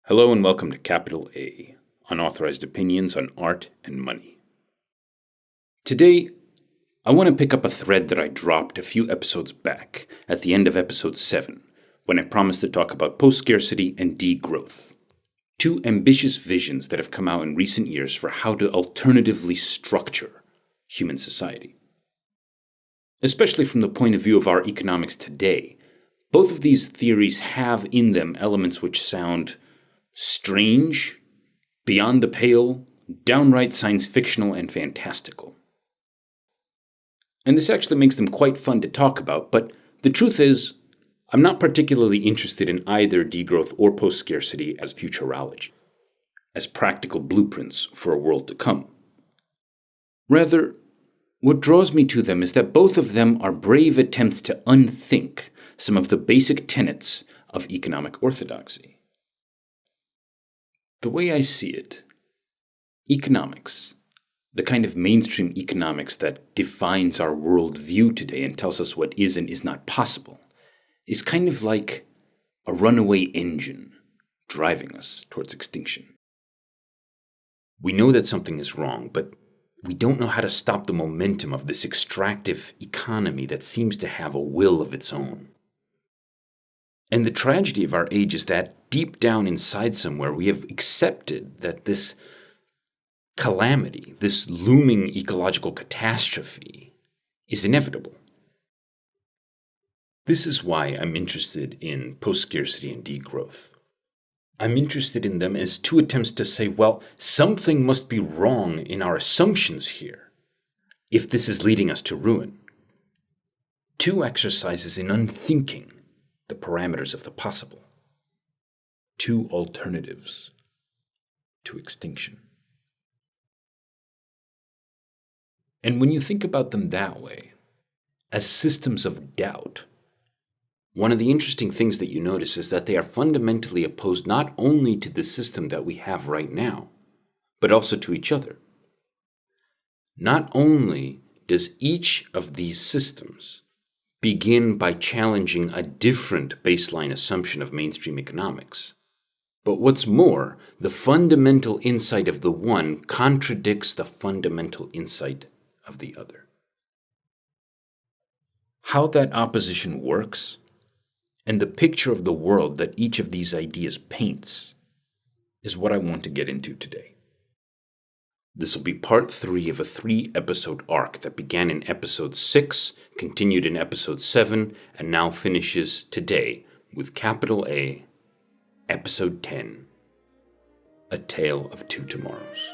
Hello and welcome to Capital A, unauthorized opinions on art and money. Today, I want to pick up a thread that I dropped a few episodes back at the end of episode 7, when I promised to talk about post-scarcity and degrowth, two ambitious visions that have come out in recent years for how to alternatively structure human society. Especially from the point of view of our economics today, both of these theories have in them elements which sound strange, beyond the pale, downright science fictional and fantastical. And this actually makes them quite fun to talk about, but the truth is, I'm not particularly interested in either degrowth or post-scarcity as futurology, as practical blueprints for a world to come. Rather, what draws me to them is that both of them are brave attempts to unthink some of the basic tenets of economic orthodoxy. The way I see it, economics, the kind of mainstream economics that defines our worldview today and tells us what is and is not possible, is kind of like a runaway engine driving us towards extinction. We know that something is wrong, but we don't know how to stop the momentum of this extractive economy that seems to have a will of its own. And the tragedy of our age is that deep down inside somewhere we have accepted that this calamity, this looming ecological catastrophe, is inevitable. This is why I'm interested in post-scarcity and degrowth. I'm interested in them as two attempts to say, well, something must be wrong in our assumptions here, if this is leading us to ruin. Two exercises in unthinking the parameters of the possible. Two alternatives to extinction. And when you think about them that way, as systems of doubt, one of the interesting things that you notice is that they are fundamentally opposed not only to the system that we have right now, but also to each other. Not only does each of these systems begin by challenging a different baseline assumption of mainstream economics, but what's more, the fundamental insight of the one contradicts the fundamental insight of the other. How that opposition works, and the picture of the world that each of these ideas paints, is what I want to get into today. This will be part 3 of a 3-episode arc that began in episode 6, continued in episode 7, and now finishes today with capital A, episode 10, A Tale of Two Tomorrows.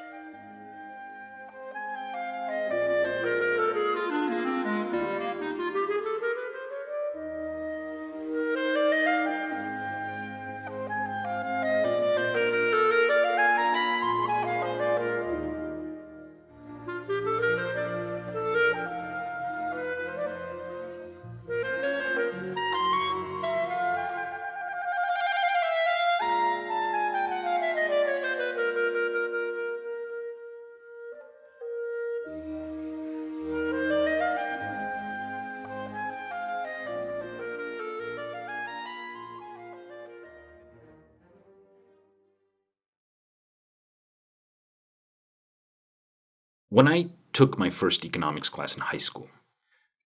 When I took my first economics class in high school,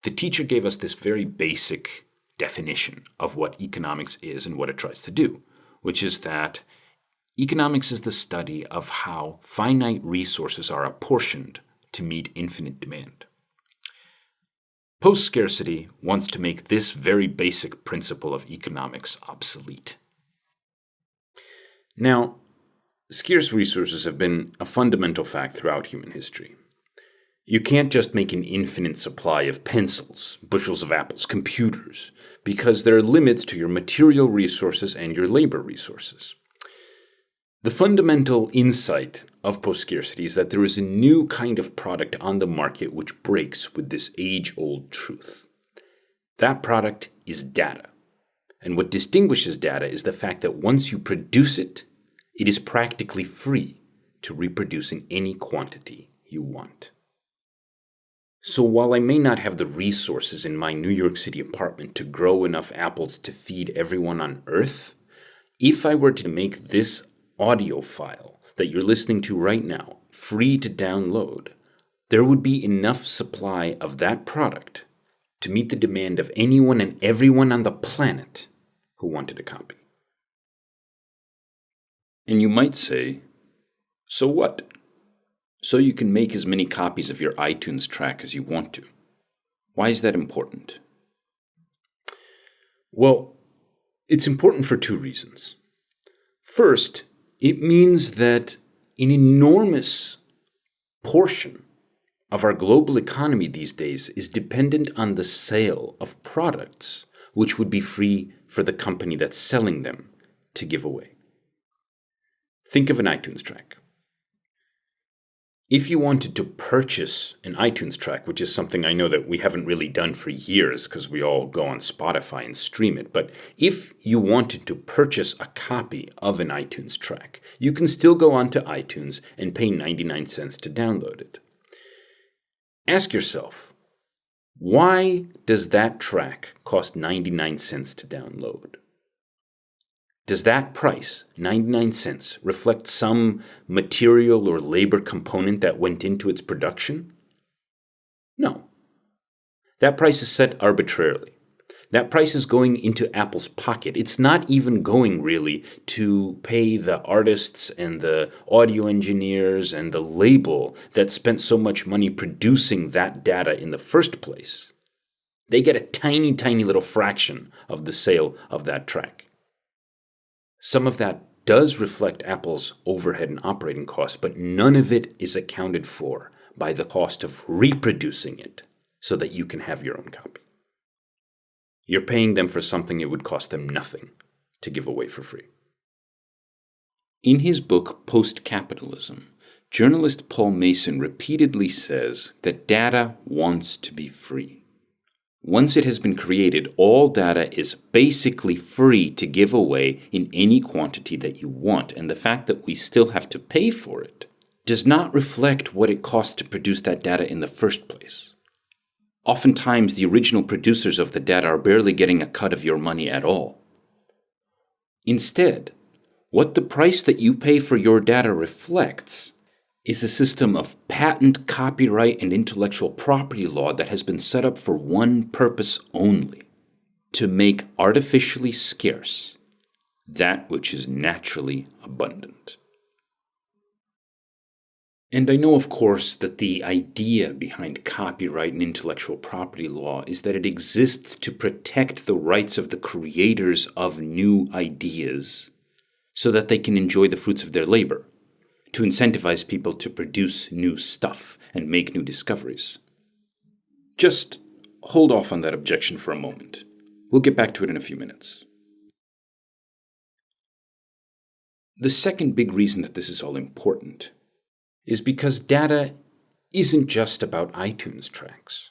the teacher gave us this very basic definition of what economics is and what it tries to do, which is that economics is the study of how finite resources are apportioned to meet infinite demand. Post-scarcity wants to make this very basic principle of economics obsolete. Now, scarce resources have been a fundamental fact throughout human history. You can't just make an infinite supply of pencils, bushels of apples, computers, because there are limits to your material resources and your labor resources. The fundamental insight of post-scarcity is that there is a new kind of product on the market which breaks with this age-old truth. That product is data. And what distinguishes data is the fact that once you produce it, it is practically free to reproduce in any quantity you want. So while I may not have the resources in my New York City apartment to grow enough apples to feed everyone on Earth, if I were to make this audio file that you're listening to right now free to download, there would be enough supply of that product to meet the demand of anyone and everyone on the planet who wanted a copy. And you might say, so what? So you can make as many copies of your iTunes track as you want to. Why is that important? Well, it's important for two reasons. First, it means that an enormous portion of our global economy these days is dependent on the sale of products which would be free for the company that's selling them to give away. Think of an iTunes track. If you wanted to purchase an iTunes track, which is something I know that we haven't really done for years because we all go on Spotify and stream it, but if you wanted to purchase a copy of an iTunes track, you can still go onto iTunes and pay 99 cents to download it. Ask yourself, why does that track cost 99 cents to download? Does that price, 99 cents, reflect some material or labor component that went into its production? No. That price is set arbitrarily. That price is going into Apple's pocket. It's not even going really to pay the artists and the audio engineers and the label that spent so much money producing that data in the first place. They get a tiny, tiny little fraction of the sale of that track. Some of that does reflect Apple's overhead and operating costs, but none of it is accounted for by the cost of reproducing it so that you can have your own copy. You're paying them for something it would cost them nothing to give away for free. In his book, Post-Capitalism, journalist Paul Mason repeatedly says that data wants to be free. Once it has been created, all data is basically free to give away in any quantity that you want, and the fact that we still have to pay for it does not reflect what it costs to produce that data in the first place. Oftentimes, the original producers of the data are barely getting a cut of your money at all. Instead, what the price that you pay for your data reflects is a system of patent, copyright, and intellectual property law that has been set up for one purpose only: to make artificially scarce that which is naturally abundant. And I know, of course, that the idea behind copyright and intellectual property law is that it exists to protect the rights of the creators of new ideas so that they can enjoy the fruits of their labor, to incentivize people to produce new stuff and make new discoveries. Just hold off on that objection for a moment. We'll get back to it in a few minutes. The second big reason that this is all important is because data isn't just about iTunes tracks.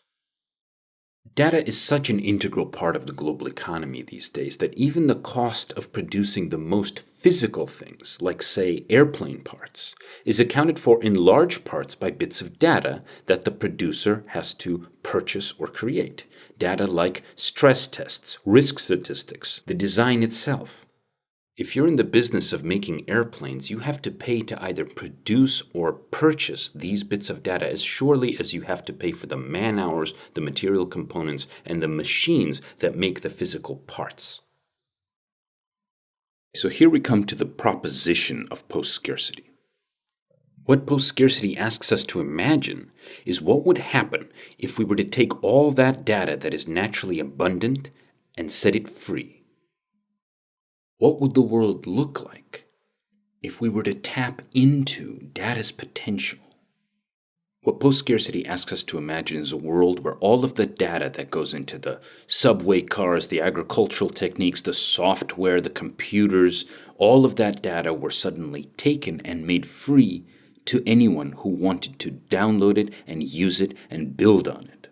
Data is such an integral part of the global economy these days that even the cost of producing the most physical things, like, say, airplane parts, is accounted for in large parts by bits of data that the producer has to purchase or create. Data like stress tests, risk statistics, the design itself. If you're in the business of making airplanes, you have to pay to either produce or purchase these bits of data as surely as you have to pay for the man-hours, the material components, and the machines that make the physical parts. So here we come to the proposition of post-scarcity. What post-scarcity asks us to imagine is what would happen if we were to take all that data that is naturally abundant and set it free. What would the world look like if we were to tap into data's potential? What post-scarcity asks us to imagine is a world where all of the data that goes into the subway cars, the agricultural techniques, the software, the computers, all of that data were suddenly taken and made free to anyone who wanted to download it and use it and build on it.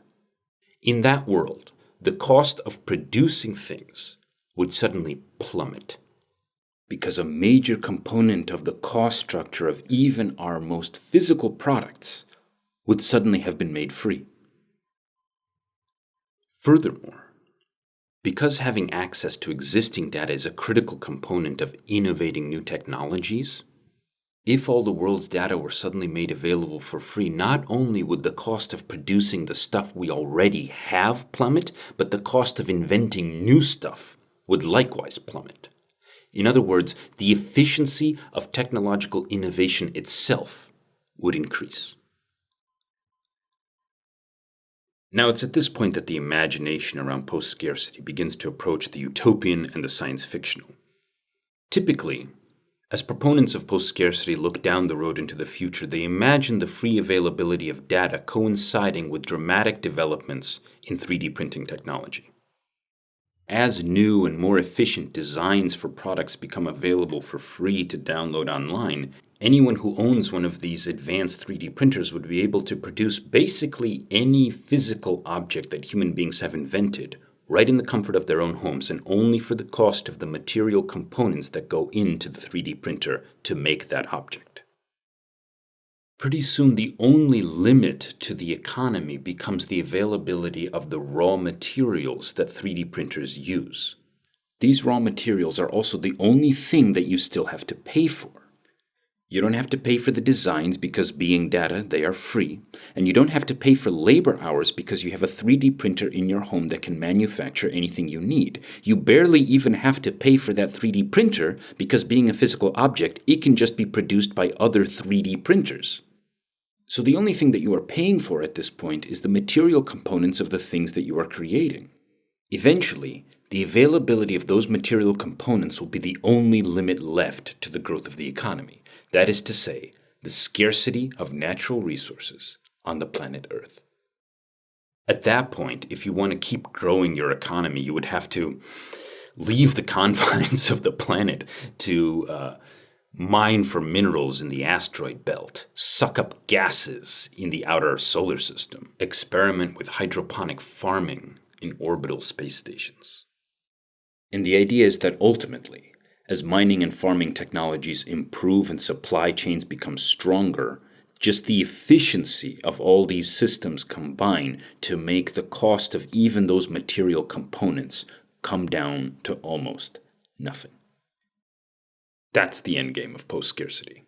In that world, the cost of producing things would suddenly plummet, because a major component of the cost structure of even our most physical products would suddenly have been made free. Furthermore, because having access to existing data is a critical component of innovating new technologies, If all the world's data were suddenly made available for free, not only would the cost of producing the stuff we already have plummet, but the cost of inventing new stuff would likewise plummet. In other words, the efficiency of technological innovation itself would increase. Now, it's at this point that the imagination around post-scarcity begins to approach the utopian and the science fictional. Typically, as proponents of post-scarcity look down the road into the future, they imagine the free availability of data coinciding with dramatic developments in 3D printing technology. As new and more efficient designs for products become available for free to download online, anyone who owns one of these advanced 3D printers would be able to produce basically any physical object that human beings have invented right in the comfort of their own homes, and only for the cost of the material components that go into the 3D printer to make that object. Pretty soon, the only limit to the economy becomes the availability of the raw materials that 3D printers use. These raw materials are also the only thing that you still have to pay for. You don't have to pay for the designs because, being data, they are free, and you don't have to pay for labor hours because you have a 3D printer in your home that can manufacture anything you need. You barely even have to pay for that 3D printer because, being a physical object, it can just be produced by other 3D printers. So the only thing that you are paying for at this point is the material components of the things that you are creating. Eventually, the availability of those material components will be the only limit left to the growth of the economy. That is to say, the scarcity of natural resources on the planet Earth. At that point, if you want to keep growing your economy, you would have to leave the confines of the planet to mine for minerals in the asteroid belt, suck up gases in the outer solar system, experiment with hydroponic farming in orbital space stations. And the idea is that ultimately, as mining and farming technologies improve and supply chains become stronger, just the efficiency of all these systems combine to make the cost of even those material components come down to almost nothing. That's the endgame of post-scarcity.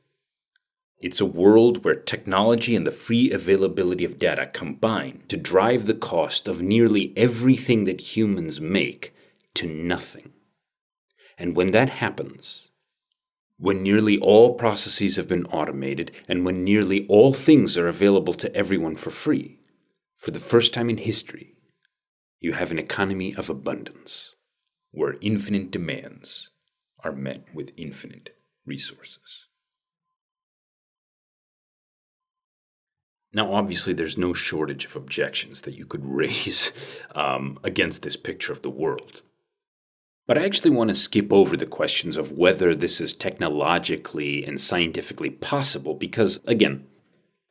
It's a world where technology and the free availability of data combine to drive the cost of nearly everything that humans make to nothing. And when that happens, when nearly all processes have been automated, and when nearly all things are available to everyone for free, for the first time in history, you have an economy of abundance, where infinite demands are met with infinite resources. Now, obviously, there's no shortage of objections that you could raise against this picture of the world. But I actually want to skip over the questions of whether this is technologically and scientifically possible because, again,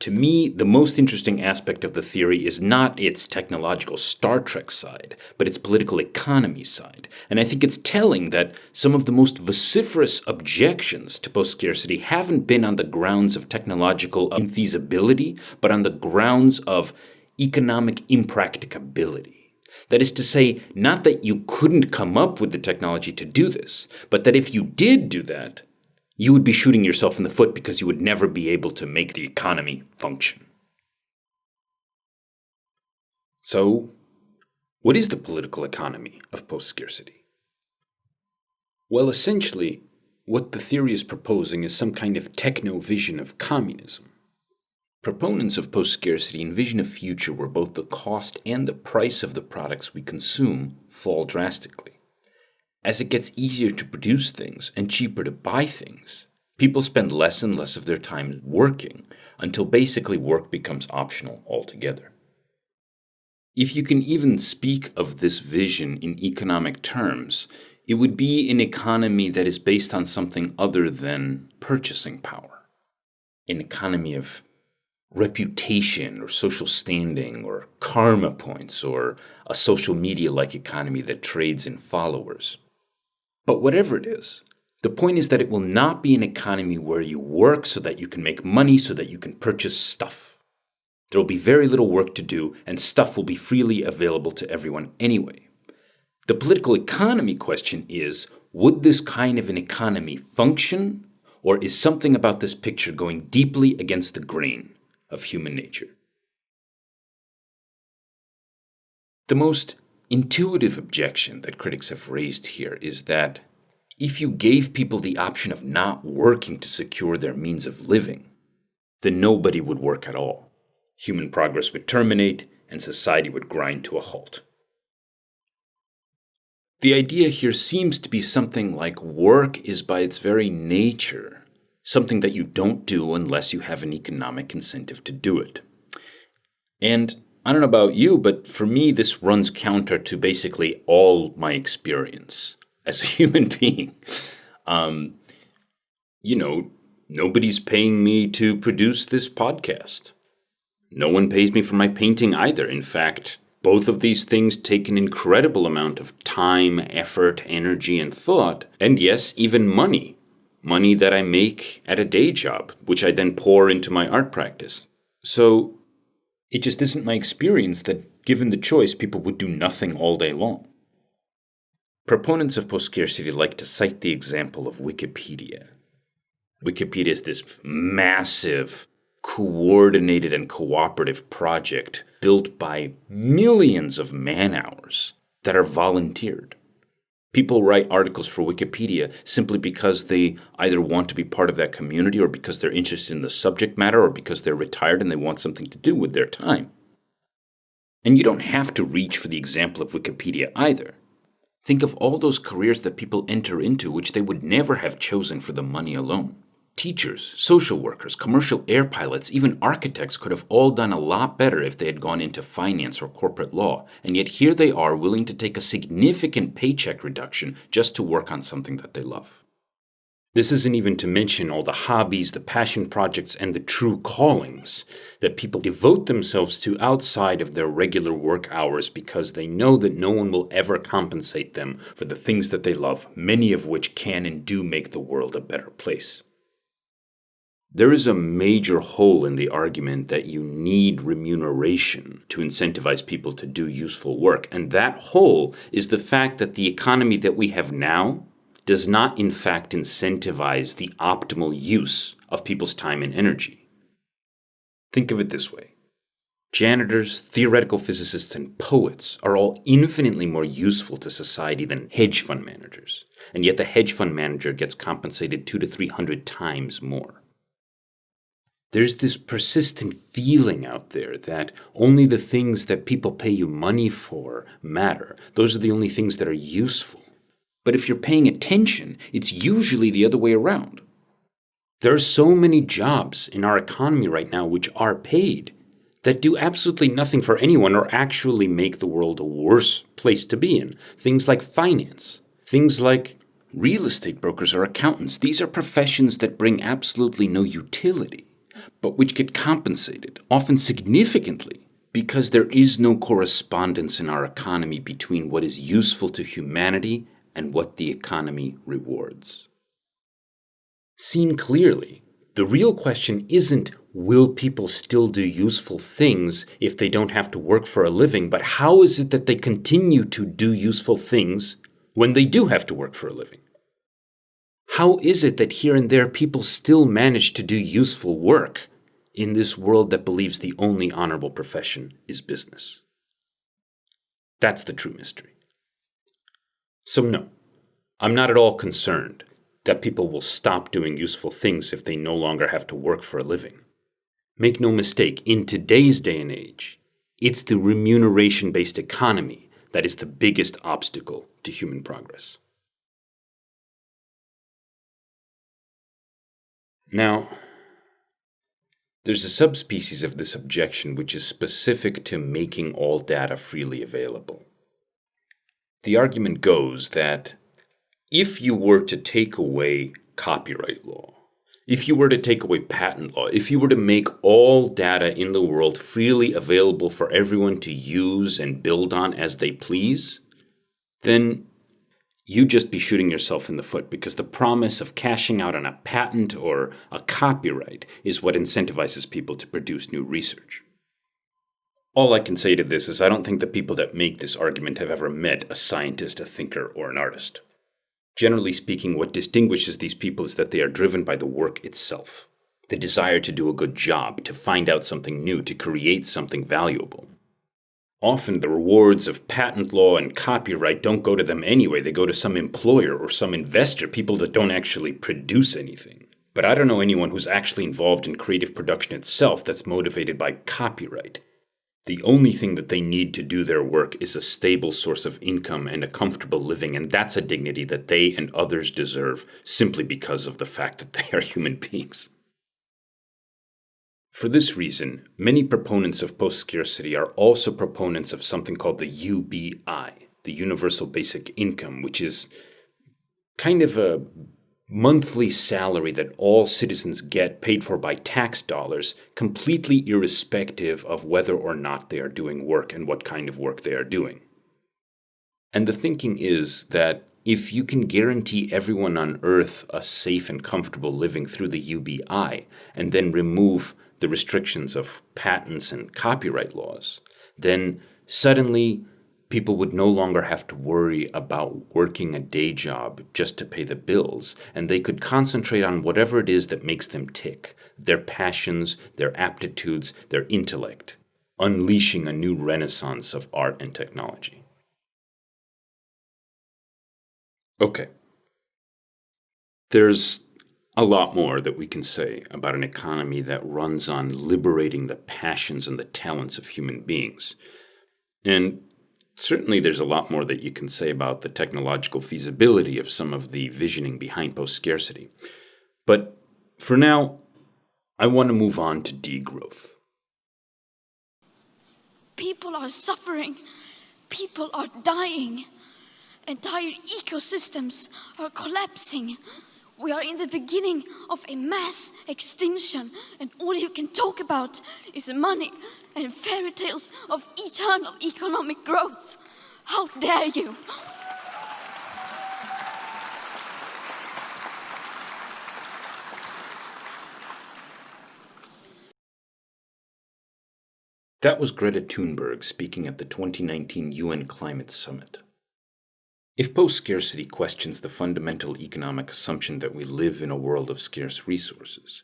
to me, the most interesting aspect of the theory is not its technological Star Trek side, but its political economy side. And I think it's telling that some of the most vociferous objections to post-scarcity haven't been on the grounds of technological infeasibility, but on the grounds of economic impracticability. That is to say, not that you couldn't come up with the technology to do this, but that if you did do that, you would be shooting yourself in the foot because you would never be able to make the economy function. So, what is the political economy of post-scarcity? Well, essentially, what the theory is proposing is some kind of techno-vision of communism. Proponents of post-scarcity envision a future where both the cost and the price of the products we consume fall drastically. As it gets easier to produce things and cheaper to buy things, people spend less and less of their time working until basically work becomes optional altogether. If you can even speak of this vision in economic terms, it would be an economy that is based on something other than purchasing power. An economy of reputation or social standing or karma points or a social media-like economy that trades in followers. But whatever it is, the point is that it will not be an economy where you work so that you can make money so that you can purchase stuff. There will be very little work to do and stuff will be freely available to everyone anyway. The political economy question is, would this kind of an economy function, Or is something about this picture going deeply against the grain of human nature? The most intuitive objection that critics have raised here is that if you gave people the option of not working to secure their means of living, then nobody would work at all. Human progress would terminate, and society would grind to a halt. The idea here seems to be something like work is by its very nature something that you don't do unless you have an economic incentive to do it. And I don't know about you, but for me this runs counter to basically all my experience as a human being. Nobody's paying me to produce this podcast. No one pays me for my painting either. In fact, both of these things take an incredible amount of time, effort, energy, and thought, and yes, even money. Money that I make at a day job, which I then pour into my art practice. So it just isn't my experience that, given the choice, people would do nothing all day long. Proponents of post-scarcity like to cite the example of Wikipedia. Wikipedia is this massive, coordinated and cooperative project built by millions of man-hours that are volunteered. People write articles for Wikipedia simply because they either want to be part of that community or because they're interested in the subject matter or because they're retired and they want something to do with their time. And you don't have to reach for the example of Wikipedia either. Think of all those careers that people enter into which they would never have chosen for the money alone. Teachers, social workers, commercial air pilots, even architects could have all done a lot better if they had gone into finance or corporate law, and yet here they are willing to take a significant paycheck reduction just to work on something that they love. This isn't even to mention all the hobbies, the passion projects, and the true callings that people devote themselves to outside of their regular work hours because they know that no one will ever compensate them for the things that they love, many of which can and do make the world a better place. There is a major hole in the argument that you need remuneration to incentivize people to do useful work, and that hole is the fact that the economy that we have now does not in fact incentivize the optimal use of people's time and energy. Think of it this way. Janitors, theoretical physicists, and poets are all infinitely more useful to society than hedge fund managers, and yet the hedge fund manager gets compensated 200 to 300 times more. There's this persistent feeling out there that only the things that people pay you money for matter. Those are the only things that are useful. But if you're paying attention, it's usually the other way around. There are so many jobs in our economy right now which are paid that do absolutely nothing for anyone or actually make the world a worse place to be in. Things like finance, things like real estate brokers or accountants. These are professions that bring absolutely no utility, but which get compensated, often significantly, because there is no correspondence in our economy between what is useful to humanity and what the economy rewards. Seen clearly, the real question isn't will people still do useful things if they don't have to work for a living, but how is it that they continue to do useful things when they do have to work for a living? How is it that here and there people still manage to do useful work in this world that believes the only honorable profession is business? That's the true mystery. So no, I'm not at all concerned that people will stop doing useful things if they no longer have to work for a living. Make no mistake, in today's day and age, it's the remuneration-based economy that is the biggest obstacle to human progress. Now, there's a subspecies of this objection which is specific to making all data freely available. The argument goes that if you were to take away copyright law, if you were to take away patent law, if you were to make all data in the world freely available for everyone to use and build on as they please, then you'd just be shooting yourself in the foot, because the promise of cashing out on a patent or a copyright is what incentivizes people to produce new research. All I can say to this is I don't think the people that make this argument have ever met a scientist, a thinker, or an artist. Generally speaking, what distinguishes these people is that they are driven by the work itself. The desire to do a good job, to find out something new, to create something valuable. Often the rewards of patent law and copyright don't go to them anyway. They go to some employer or some investor, people that don't actually produce anything. But I don't know anyone who's actually involved in creative production itself that's motivated by copyright. The only thing that they need to do their work is a stable source of income and a comfortable living, and that's a dignity that they and others deserve simply because of the fact that they are human beings. For this reason, many proponents of post-scarcity are also proponents of something called the UBI, the Universal Basic Income, which is kind of a monthly salary that all citizens get, paid for by tax dollars, completely irrespective of whether or not they are doing work and what kind of work they are doing. And the thinking is that if you can guarantee everyone on Earth a safe and comfortable living through the UBI, and then remove the restrictions of patents and copyright laws, then suddenly people would no longer have to worry about working a day job just to pay the bills, and they could concentrate on whatever it is that makes them tick, their passions, their aptitudes, their intellect, unleashing a new renaissance of art and technology. Okay. There's a lot more that we can say about an economy that runs on liberating the passions and the talents of human beings. And certainly there's a lot more that you can say about the technological feasibility of some of the visioning behind post-scarcity. But for now, I want to move on to degrowth. People are suffering. People are dying. Entire ecosystems are collapsing. We are in the beginning of a mass extinction, and all you can talk about is money and fairy tales of eternal economic growth. How dare you? That was Greta Thunberg speaking at the 2019 UN Climate Summit. If post-scarcity questions the fundamental economic assumption that we live in a world of scarce resources,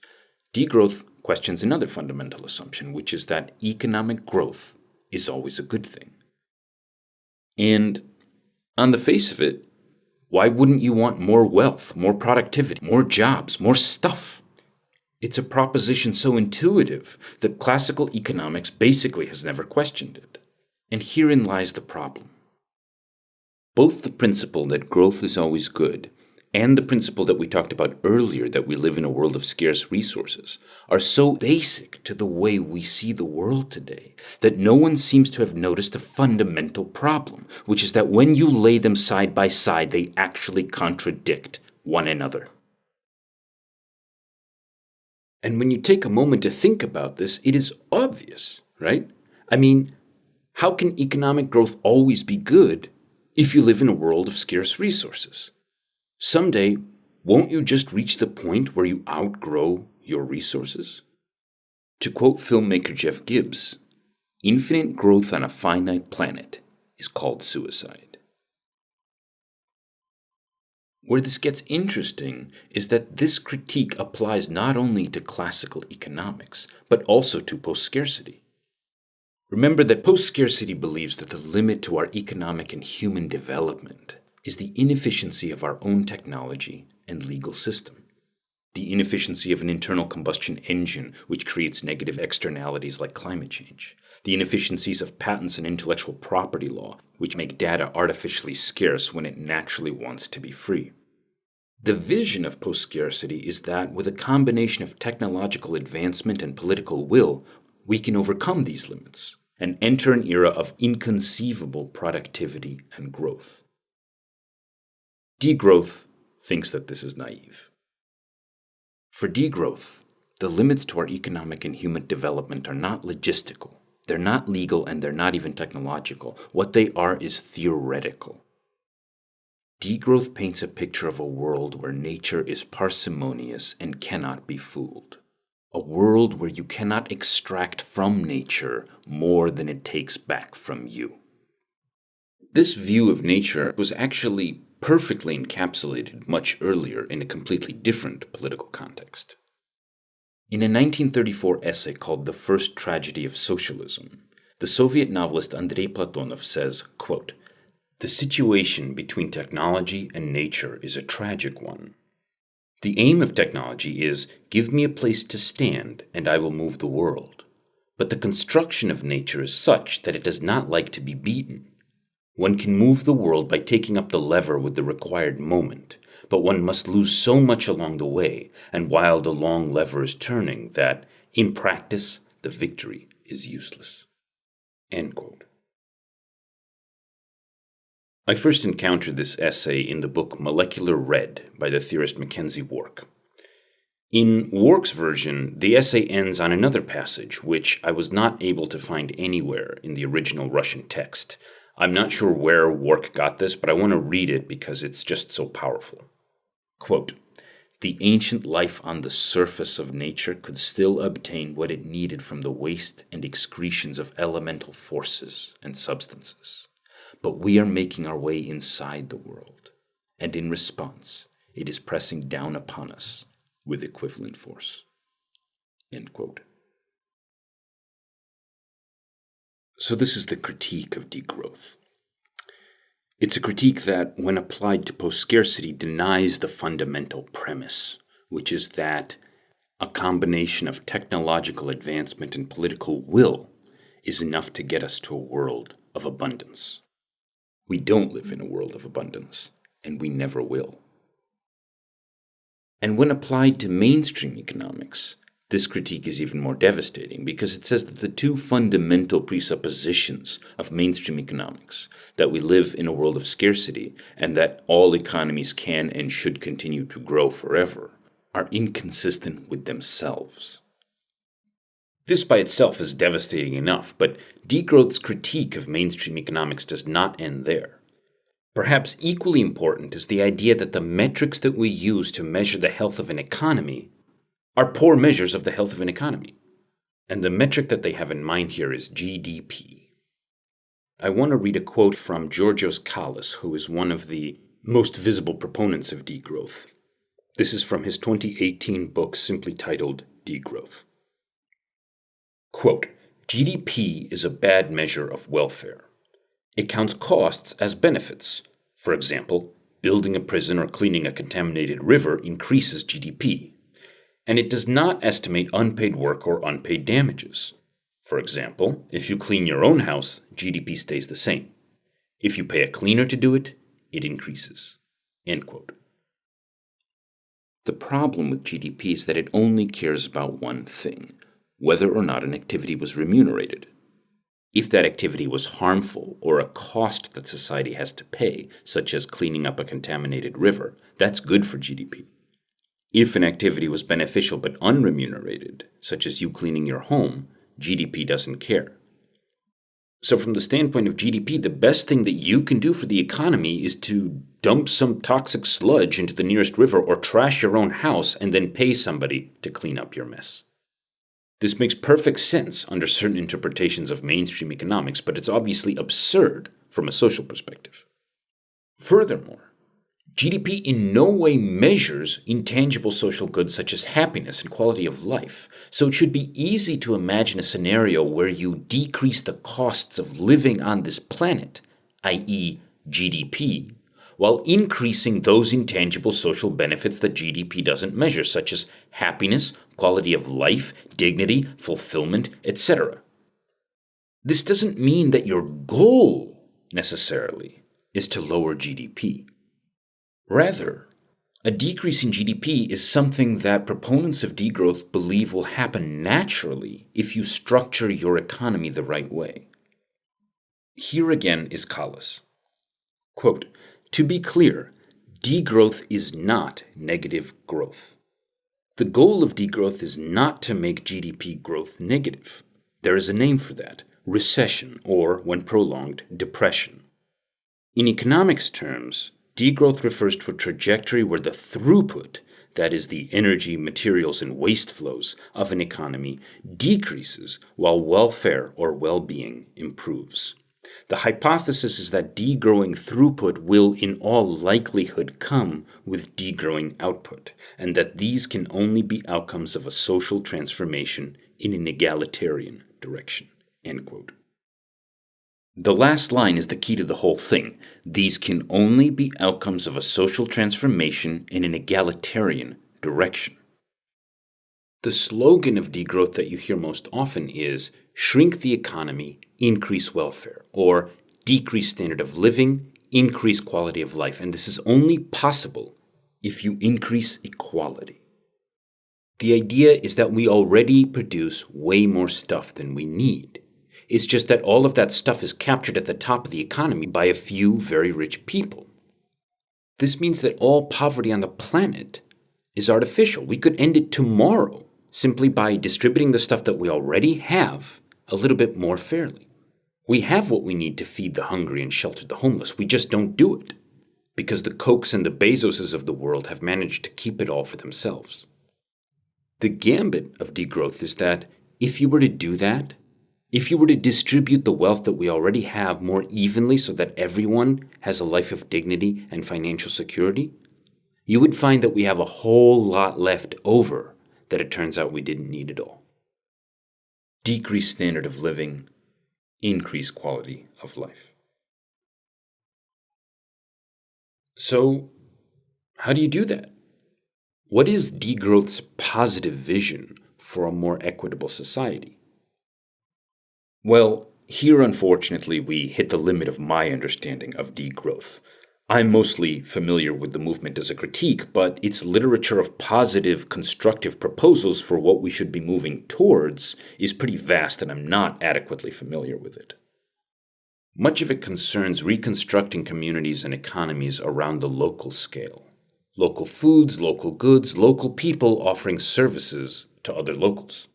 degrowth questions another fundamental assumption, which is that economic growth is always a good thing. And on the face of it, why wouldn't you want more wealth, more productivity, more jobs, more stuff? It's a proposition so intuitive that classical economics basically has never questioned it. And herein lies the problem. Both the principle that growth is always good and the principle that we talked about earlier, that we live in a world of scarce resources, are so basic to the way we see the world today that no one seems to have noticed a fundamental problem, which is that when you lay them side by side, they actually contradict one another. And when you take a moment to think about this, it is obvious, right? I mean, how can economic growth always be good if you live in a world of scarce resources? Someday, won't you just reach the point where you outgrow your resources? To quote filmmaker Jeff Gibbs, infinite growth on a finite planet is called suicide. Where this gets interesting is that this critique applies not only to classical economics, but also to post-scarcity. Remember that post-scarcity believes that the limit to our economic and human development is the inefficiency of our own technology and legal system. The inefficiency of an internal combustion engine, which creates negative externalities like climate change. The inefficiencies of patents and intellectual property law, which make data artificially scarce when it naturally wants to be free. The vision of post-scarcity is that with a combination of technological advancement and political will, we can overcome these limits and enter an era of inconceivable productivity and growth. Degrowth thinks that this is naive. For degrowth, the limits to our economic and human development are not logistical, they're not legal, and they're not even technological. What they are is theoretical. Degrowth paints a picture of a world where nature is parsimonious and cannot be fooled. A world where you cannot extract from nature more than it takes back from you. This view of nature was actually perfectly encapsulated much earlier in a completely different political context. In a 1934 essay called The First Tragedy of Socialism, the Soviet novelist Andrei Platonov says, quote, "The situation between technology and nature is a tragic one. The aim of technology is, give me a place to stand and I will move the world. But the construction of nature is such that it does not like to be beaten. One can move the world by taking up the lever with the required moment, but one must lose so much along the way and while the long lever is turning that, in practice, the victory is useless." End quote. I first encountered this essay in the book Molecular Red by the theorist Mackenzie Wark. In Wark's version, the essay ends on another passage, which I was not able to find anywhere in the original Russian text. I'm not sure where Wark got this, but I want to read it because it's just so powerful. Quote, "The ancient life on the surface of nature could still obtain what it needed from the waste and excretions of elemental forces and substances. But we are making our way inside the world, and in response, it is pressing down upon us with equivalent force." End quote. So this is the critique of degrowth. It's a critique that, when applied to post-scarcity, denies the fundamental premise, which is that a combination of technological advancement and political will is enough to get us to a world of abundance. We don't live in a world of abundance, and we never will. And when applied to mainstream economics, this critique is even more devastating because it says that the two fundamental presuppositions of mainstream economics, that we live in a world of scarcity and that all economies can and should continue to grow forever, are inconsistent with themselves. This by itself is devastating enough, but Degrowth's critique of mainstream economics does not end there. Perhaps equally important is the idea that the metrics that we use to measure the health of an economy are poor measures of the health of an economy. And the metric that they have in mind here is GDP. I want to read a quote from Georgios Kallis, who is one of the most visible proponents of degrowth. This is from his 2018 book simply titled Degrowth. Quote, "GDP is a bad measure of welfare. It counts costs as benefits. For example, building a prison or cleaning a contaminated river increases GDP. And it does not estimate unpaid work or unpaid damages. For example, if you clean your own house, GDP stays the same. If you pay a cleaner to do it, it increases." End quote. The problem with GDP is that it only cares about one thing, whether or not an activity was remunerated. If that activity was harmful or a cost that society has to pay, such as cleaning up a contaminated river, that's good for GDP. If an activity was beneficial but unremunerated, such as you cleaning your home, GDP doesn't care. So from the standpoint of GDP, the best thing that you can do for the economy is to dump some toxic sludge into the nearest river or trash your own house and then pay somebody to clean up your mess. This makes perfect sense under certain interpretations of mainstream economics, but it's obviously absurd from a social perspective. Furthermore, GDP in no way measures intangible social goods such as happiness and quality of life, so it should be easy to imagine a scenario where you decrease the costs of living on this planet, i.e. GDP, while increasing those intangible social benefits that GDP doesn't measure, such as happiness, quality of life, dignity, fulfillment, etc. This doesn't mean that your goal, necessarily, is to lower GDP. Rather, a decrease in GDP is something that proponents of degrowth believe will happen naturally if you structure your economy the right way. Here again is Kallis. Quote, "To be clear, degrowth is not negative growth. The goal of degrowth is not to make GDP growth negative. There is a name for that, recession, or, when prolonged, depression. In economics terms, degrowth refers to a trajectory where the throughput, that is the energy, materials, and waste flows of an economy, decreases while welfare or well-being improves." The hypothesis is that degrowing throughput will in all likelihood come with degrowing output, and that these can only be outcomes of a social transformation in an egalitarian direction. End quote. The last line is the key to the whole thing. These can only be outcomes of a social transformation in an egalitarian direction. The slogan of degrowth that you hear most often is shrink the economy, increase welfare, or decrease standard of living, increase quality of life. And this is only possible if you increase equality. The idea is that we already produce way more stuff than we need. It's just that all of that stuff is captured at the top of the economy by a few very rich people. This means that all poverty on the planet is artificial. We could end it tomorrow simply by distributing the stuff that we already have a little bit more fairly. We have what we need to feed the hungry and shelter the homeless. We just don't do it because the Kochs and the Bezoses of the world have managed to keep it all for themselves. The gambit of degrowth is that if you were to do that, if you were to distribute the wealth that we already have more evenly so that everyone has a life of dignity and financial security, you would find that we have a whole lot left over that it turns out we didn't need at all. Decrease standard of living, increase quality of life. So, how do you do that? What is degrowth's positive vision for a more equitable society? Well, here unfortunately we hit the limit of my understanding of degrowth. I'm mostly familiar with the movement as a critique, but its literature of positive, constructive proposals for what we should be moving towards is pretty vast, and I'm not adequately familiar with it. Much of it concerns reconstructing communities and economies around the local scale. Local foods, local goods, local people offering services to other locals.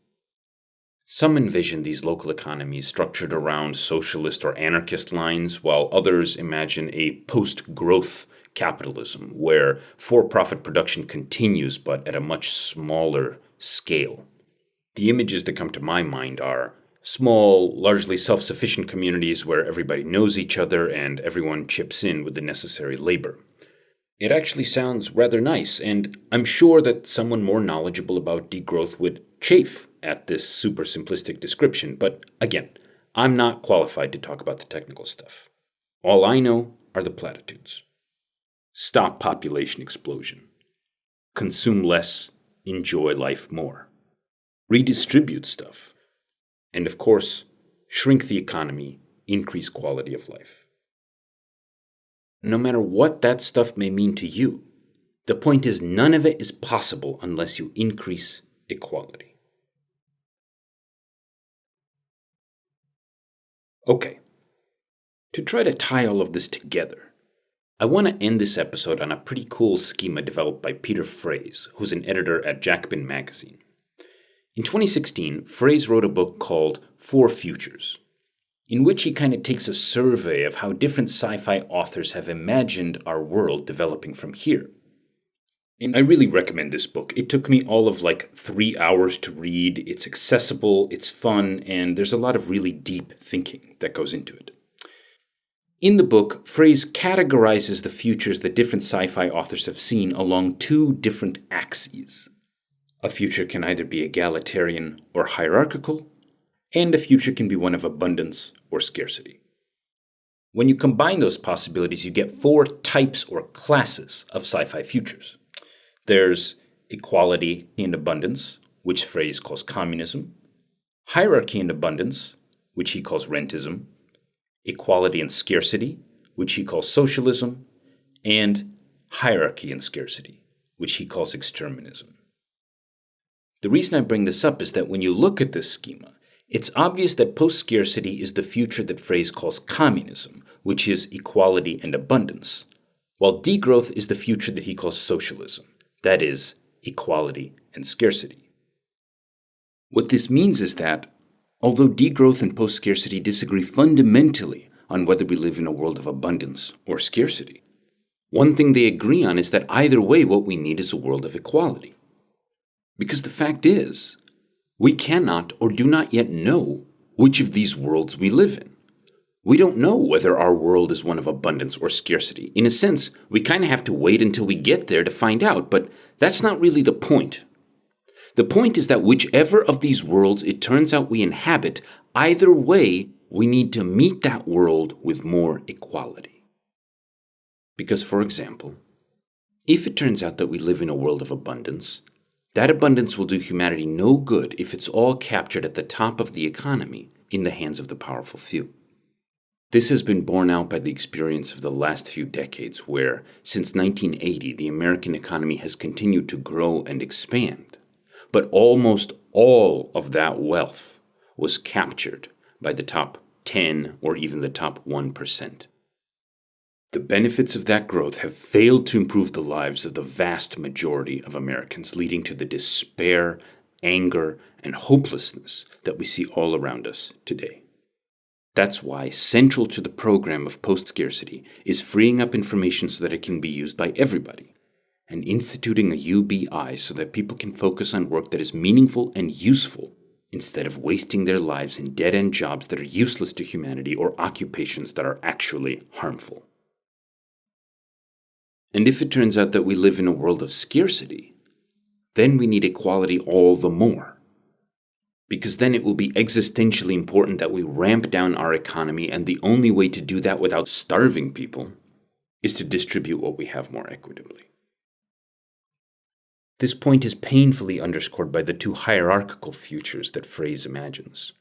Some envision these local economies structured around socialist or anarchist lines, while others imagine a post-growth capitalism, where for-profit production continues but at a much smaller scale. The images that come to my mind are small, largely self-sufficient communities where everybody knows each other and everyone chips in with the necessary labor. It actually sounds rather nice, and I'm sure that someone more knowledgeable about degrowth would chafe at this super simplistic description, but again, I'm not qualified to talk about the technical stuff. All I know are the platitudes. Stop population explosion. Consume less, enjoy life more. Redistribute stuff. And of course, shrink the economy, increase quality of life. No matter what that stuff may mean to you, the point is none of it is possible unless you increase equality. Okay, to try to tie all of this together, I want to end this episode on a pretty cool schema developed by Peter Fraze, who's an editor at Jacobin magazine. In 2016, Fraze wrote a book called Four Futures, in which he kind of takes a survey of how different sci-fi authors have imagined our world developing from here. And I really recommend this book. It took me all of 3 hours to read. It's accessible, it's fun, and there's a lot of really deep thinking that goes into it. In the book, Fraze categorizes the futures that different sci-fi authors have seen along two different axes. A future can either be egalitarian or hierarchical, and a future can be one of abundance or scarcity. When you combine those possibilities, you get four types or classes of sci-fi futures. There's equality and abundance, which Fraze calls communism, hierarchy and abundance, which he calls rentism, equality and scarcity, which he calls socialism, and hierarchy and scarcity, which he calls exterminism. The reason I bring this up is that when you look at this schema, it's obvious that post-scarcity is the future that Fraze calls communism, which is equality and abundance, while degrowth is the future that he calls socialism, that is, equality and scarcity. What this means is that, although degrowth and post-scarcity disagree fundamentally on whether we live in a world of abundance or scarcity, one thing they agree on is that either way what we need is a world of equality. Because the fact is, we cannot or do not yet know which of these worlds we live in. We don't know whether our world is one of abundance or scarcity. In a sense, we kind of have to wait until we get there to find out, but that's not really the point. The point is that whichever of these worlds it turns out we inhabit, either way, we need to meet that world with more equality. Because, for example, if it turns out that we live in a world of abundance, that abundance will do humanity no good if it's all captured at the top of the economy in the hands of the powerful few. This has been borne out by the experience of the last few decades where, since 1980, the American economy has continued to grow and expand. But almost all of that wealth was captured by the top 10 or even the top 1%. The benefits of that growth have failed to improve the lives of the vast majority of Americans, leading to the despair, anger, and hopelessness that we see all around us today. That's why central to the program of post-scarcity is freeing up information so that it can be used by everybody, and instituting a UBI so that people can focus on work that is meaningful and useful instead of wasting their lives in dead-end jobs that are useless to humanity or occupations that are actually harmful. And if it turns out that we live in a world of scarcity, then we need equality all the more. Because then it will be existentially important that we ramp down our economy, and the only way to do that without starving people is to distribute what we have more equitably. This point is painfully underscored by the two hierarchical futures that Fraser imagines.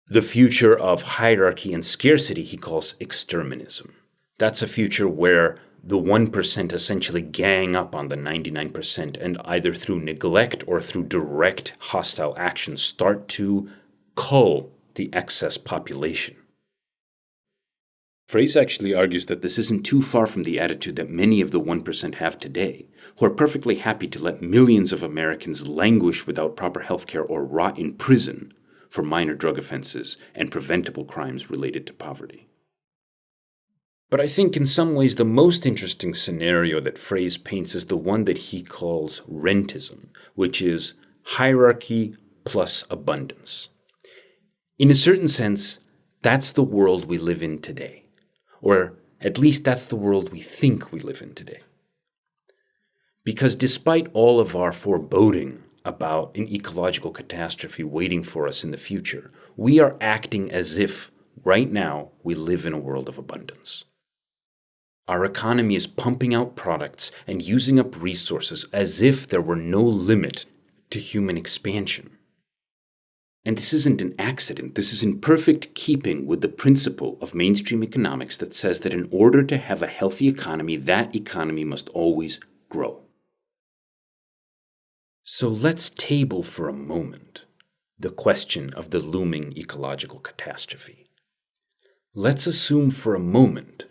The future of hierarchy and scarcity he calls exterminism. That's a future where the 1% essentially gang up on the 99% and either through neglect or through direct hostile action start to cull the excess population. Fraser actually argues that this isn't too far from the attitude that many of the 1% have today, who are perfectly happy to let millions of Americans languish without proper health care or rot in prison for minor drug offenses and preventable crimes related to poverty. But I think in some ways the most interesting scenario that Fraser paints is the one that he calls rentism, which is hierarchy plus abundance. In a certain sense, that's the world we live in today. Or at least that's the world we think we live in today. Because despite all of our foreboding about an ecological catastrophe waiting for us in the future, we are acting as if right now we live in a world of abundance. Our economy is pumping out products and using up resources as if there were no limit to human expansion. And this isn't an accident. This is in perfect keeping with the principle of mainstream economics that says that in order to have a healthy economy, that economy must always grow. So let's table for a moment the question of the looming ecological catastrophe. Let's assume for a moment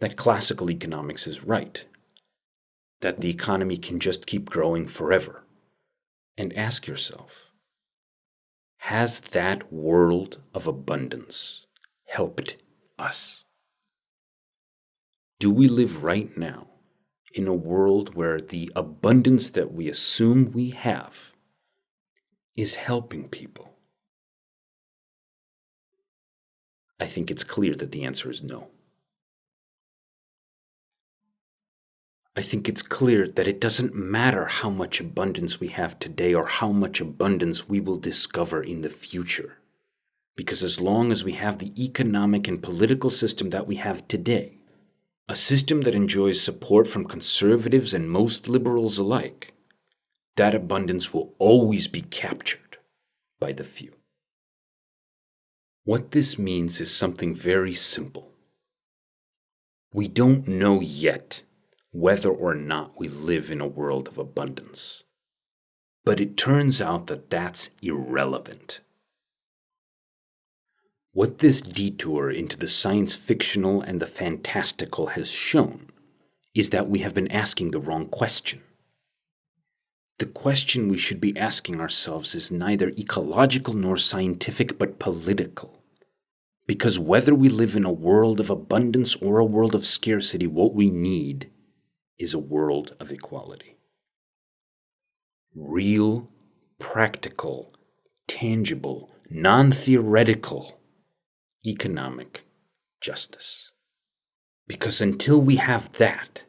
that classical economics is right, that the economy can just keep growing forever. And ask yourself, has that world of abundance helped us? Do we live right now in a world where the abundance that we assume we have is helping people? I think it's clear that the answer is no. I think it's clear that it doesn't matter how much abundance we have today or how much abundance we will discover in the future. Because as long as we have the economic and political system that we have today, a system that enjoys support from conservatives and most liberals alike, that abundance will always be captured by the few. What this means is something very simple. We don't know yet whether or not we live in a world of abundance. But it turns out that that's irrelevant. What this detour into the science fictional and the fantastical has shown is that we have been asking the wrong question. The question we should be asking ourselves is neither ecological nor scientific, but political. Because whether we live in a world of abundance or a world of scarcity, what we need is a world of equality. Real, practical, tangible, non-theoretical economic justice. Because until we have that,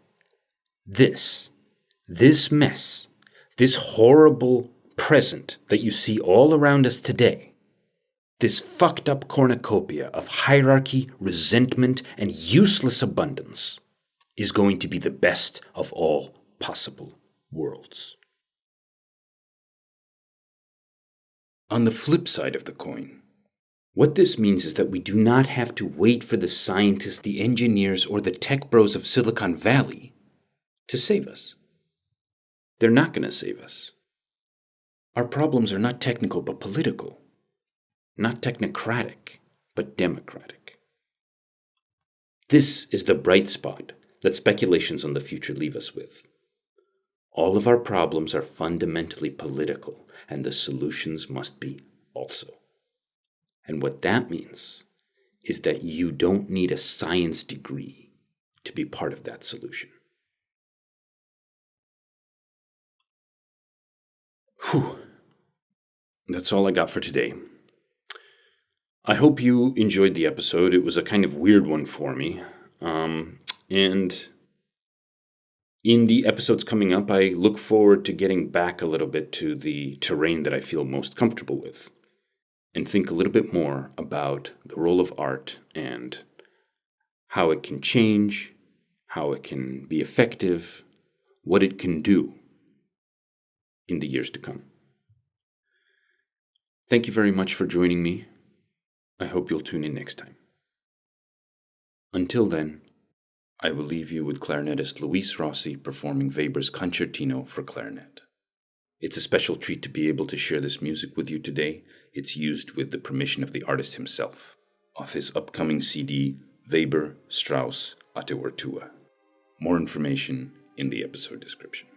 this mess, this horrible present that you see all around us today, this fucked up cornucopia of hierarchy, resentment, and useless abundance is going to be the best of all possible worlds. On the flip side of the coin, what this means is that we do not have to wait for the scientists, the engineers, or the tech bros of Silicon Valley to save us. They're not going to save us. Our problems are not technical but political. Not technocratic, but democratic. This is the bright spot that speculations on the future leave us with. All of our problems are fundamentally political, and the solutions must be also. And what that means is that you don't need a science degree to be part of that solution. Whew. That's all I got for today. I hope you enjoyed the episode. It was a kind of weird one for me. And in the episodes coming up, I look forward to getting back a little bit to the terrain that I feel most comfortable with, and think a little bit more about the role of art and how it can change, how it can be effective, what it can do in the years to come. Thank you very much for joining me. I hope you'll tune in next time. Until then, I will leave you with clarinetist Luis Rossi performing Weber's Concertino for clarinet. It's a special treat to be able to share this music with you today. It's used with the permission of the artist himself, off his upcoming CD, Weber, Straus, Ate Ortua. More information in the episode description.